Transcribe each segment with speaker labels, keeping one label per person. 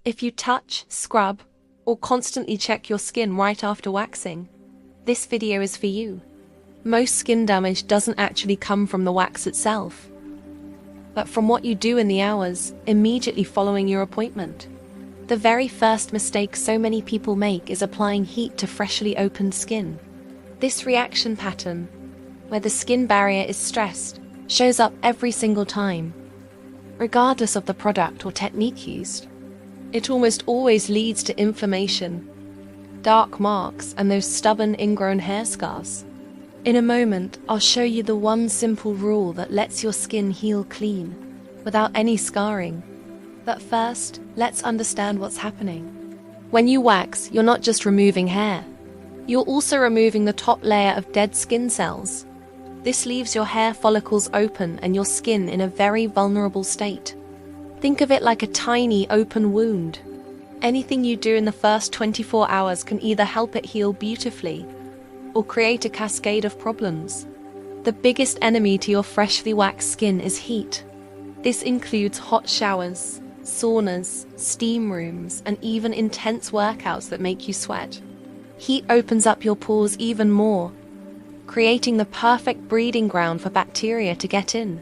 Speaker 1: If you touch, scrub, or constantly check your skin right after waxing, this video is for you. Most skin damage doesn't actually come from the wax itself, but from what you do in the hours immediately following your appointment. The very first mistake so many people make is applying heat to freshly opened skin. This reaction pattern, where the skin barrier is stressed, shows up every single time, regardless of the product or technique used. It almost always leads to inflammation, dark marks, and those stubborn ingrown hair scars. In a moment, I'll show you the one simple rule that lets your skin heal clean, without any scarring. But first, let's understand what's happening. When you wax, you're not just removing hair. You're also removing the top layer of dead skin cells. This leaves your hair follicles open and your skin in a very vulnerable state. Think of it like a tiny open wound. Anything you do in the first 24 hours can either help it heal beautifully or create a cascade of problems. The biggest enemy to your freshly waxed skin is heat. This includes hot showers, saunas, steam rooms, and even intense workouts that make you sweat. Heat opens up your pores even more, creating the perfect breeding ground for bacteria to get in.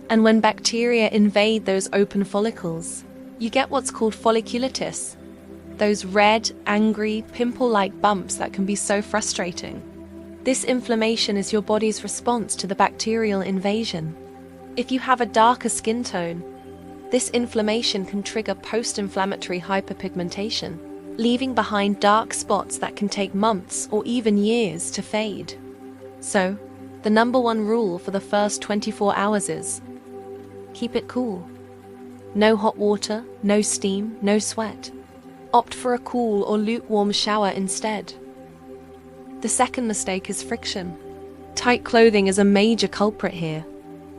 Speaker 1: And when bacteria invade those open follicles, you get what's called folliculitis, those red, angry, pimple-like bumps that can be so frustrating. This inflammation is your body's response to the bacterial invasion. If you have a darker skin tone, this inflammation can trigger post-inflammatory hyperpigmentation, leaving behind dark spots that can take months or even years to fade. So, the number one rule for the first 24 hours is keep it cool. No hot water, no steam, no sweat. Opt for a cool or lukewarm shower instead. The second mistake is friction. Tight clothing is a major culprit here.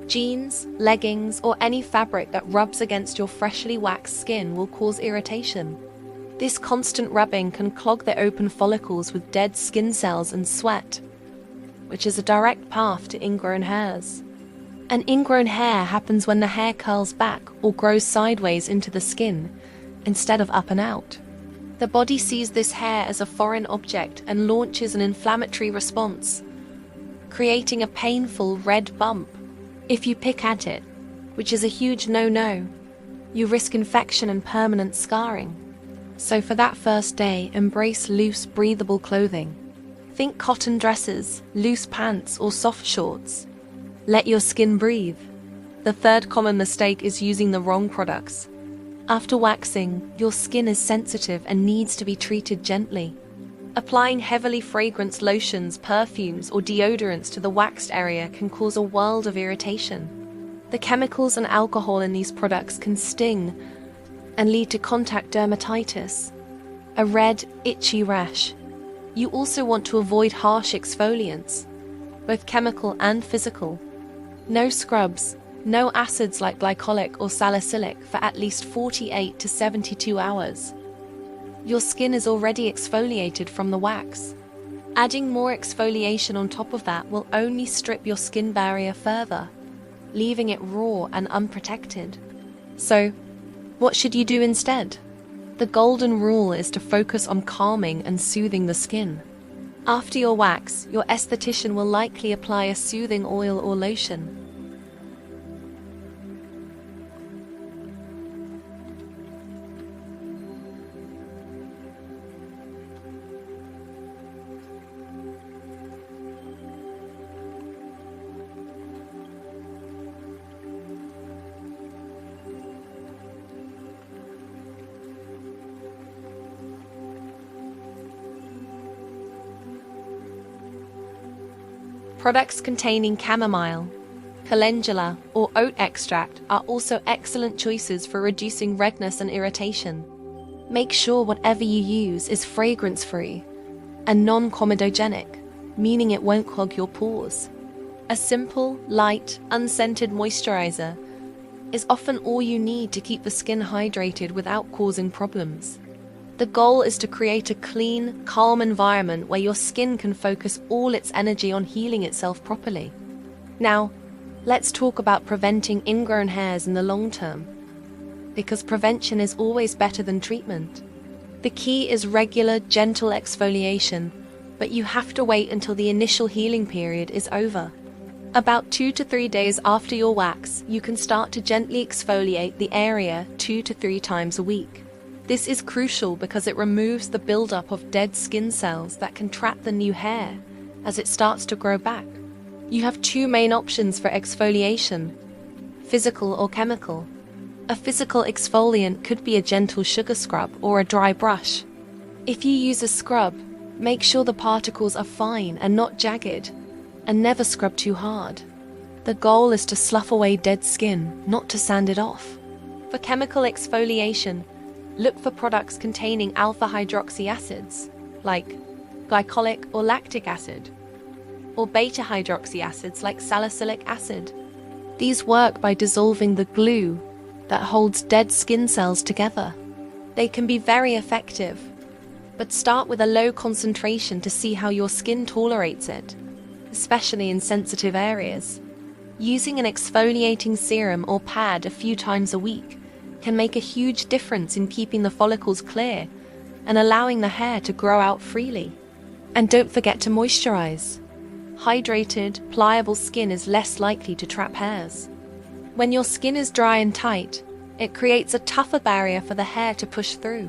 Speaker 1: Jeans, leggings, or any fabric that rubs against your freshly waxed skin will cause irritation. This constant rubbing can clog the open follicles with dead skin cells and sweat, which is a direct path to ingrown hairs. An ingrown hair happens when the hair curls back or grows sideways into the skin, instead of up and out. The body sees this hair as a foreign object and launches an inflammatory response, creating a painful red bump. If you pick at it, which is a huge no-no, you risk infection and permanent scarring. So for that first day, embrace loose, breathable clothing. Think cotton dresses, loose pants, or soft shorts. Let your skin breathe. The third common mistake is using the wrong products. After waxing, your skin is sensitive and needs to be treated gently. Applying heavily fragranced lotions, perfumes, or deodorants to the waxed area can cause a world of irritation. The chemicals and alcohol in these products can sting and lead to contact dermatitis, a red, itchy rash. You also want to avoid harsh exfoliants, both chemical and physical. No scrubs, no acids like glycolic or salicylic for at least 48 to 72 hours. Your skin is already exfoliated from the wax. Adding more exfoliation on top of that will only strip your skin barrier further, leaving it raw and unprotected. So, what should you do instead? The golden rule is to focus on calming and soothing the skin. After your wax, your esthetician will likely apply a soothing oil or lotion. Products containing chamomile, calendula, or oat extract are also excellent choices for reducing redness and irritation. Make sure whatever you use is fragrance-free and non-comedogenic, meaning it won't clog your pores. A simple, light, unscented moisturizer is often all you need to keep the skin hydrated without causing problems. The goal is to create a clean, calm environment where your skin can focus all its energy on healing itself properly. Now, let's talk about preventing ingrown hairs in the long term. because prevention is always better than treatment. The key is regular, gentle exfoliation, but you have to wait until the initial healing period is over. About 2 to 3 days after your wax, you can start to gently exfoliate the area 2 to 3 times a week. This is crucial because it removes the buildup of dead skin cells that can trap the new hair as it starts to grow back. You have 2 main options for exfoliation: physical or chemical. A physical exfoliant could be a gentle sugar scrub or a dry brush. If you use a scrub, make sure the particles are fine and not jagged, and never scrub too hard. The goal is to slough away dead skin, not to sand it off. For chemical exfoliation, look for products containing alpha hydroxy acids, like glycolic or lactic acid, or beta hydroxy acids like salicylic acid. These work by dissolving the glue that holds dead skin cells together. They can be very effective, but start with a low concentration to see how your skin tolerates it, especially in sensitive areas. Using an exfoliating serum or pad a few times a week can make a huge difference in keeping the follicles clear and allowing the hair to grow out freely. And don't forget to moisturize. Hydrated, pliable skin is less likely to trap hairs. When your skin is dry and tight, it creates a tougher barrier for the hair to push through.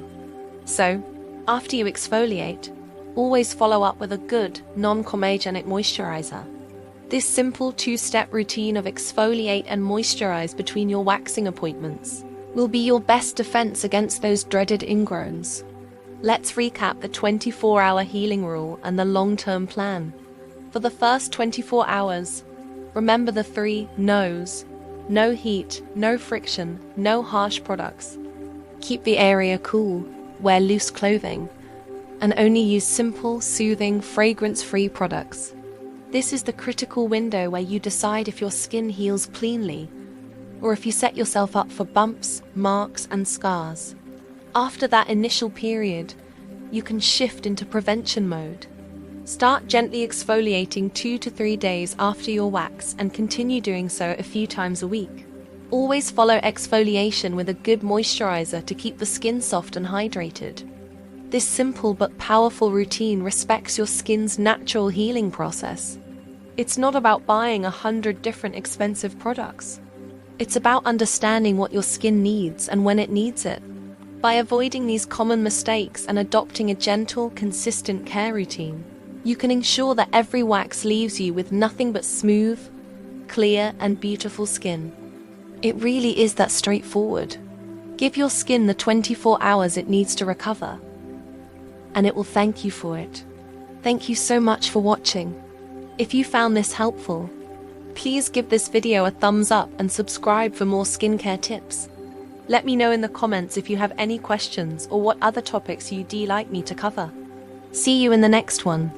Speaker 1: So, after you exfoliate, always follow up with a good, non-comedogenic moisturizer. This simple 2-step routine of exfoliate and moisturize between your waxing appointments will be your best defense against those dreaded ingrowns. Let's recap the 24-hour healing rule and the long-term plan. For the first 24 hours, remember the 3 no's. No heat, no friction, no harsh products. Keep the area cool, wear loose clothing, and only use simple, soothing, fragrance-free products. This is the critical window where you decide if your skin heals cleanly, or if you set yourself up for bumps, marks, and scars. After that initial period, you can shift into prevention mode. Start gently exfoliating 2 to 3 days after your wax and continue doing so a few times a week. Always follow exfoliation with a good moisturizer to keep the skin soft and hydrated. This simple but powerful routine respects your skin's natural healing process. It's not about buying 100 different expensive products. It's about understanding what your skin needs and when it needs it. By avoiding these common mistakes and adopting a gentle, consistent care routine, you can ensure that every wax leaves you with nothing but smooth, clear, and beautiful skin. It really is that straightforward. Give your skin the 24 hours it needs to recover, and it will thank you for it. Thank you so much for watching. If you found this helpful, please give this video a thumbs up and subscribe for more skincare tips. Let me know in the comments if you have any questions or what other topics you'd like me to cover. See you in the next one.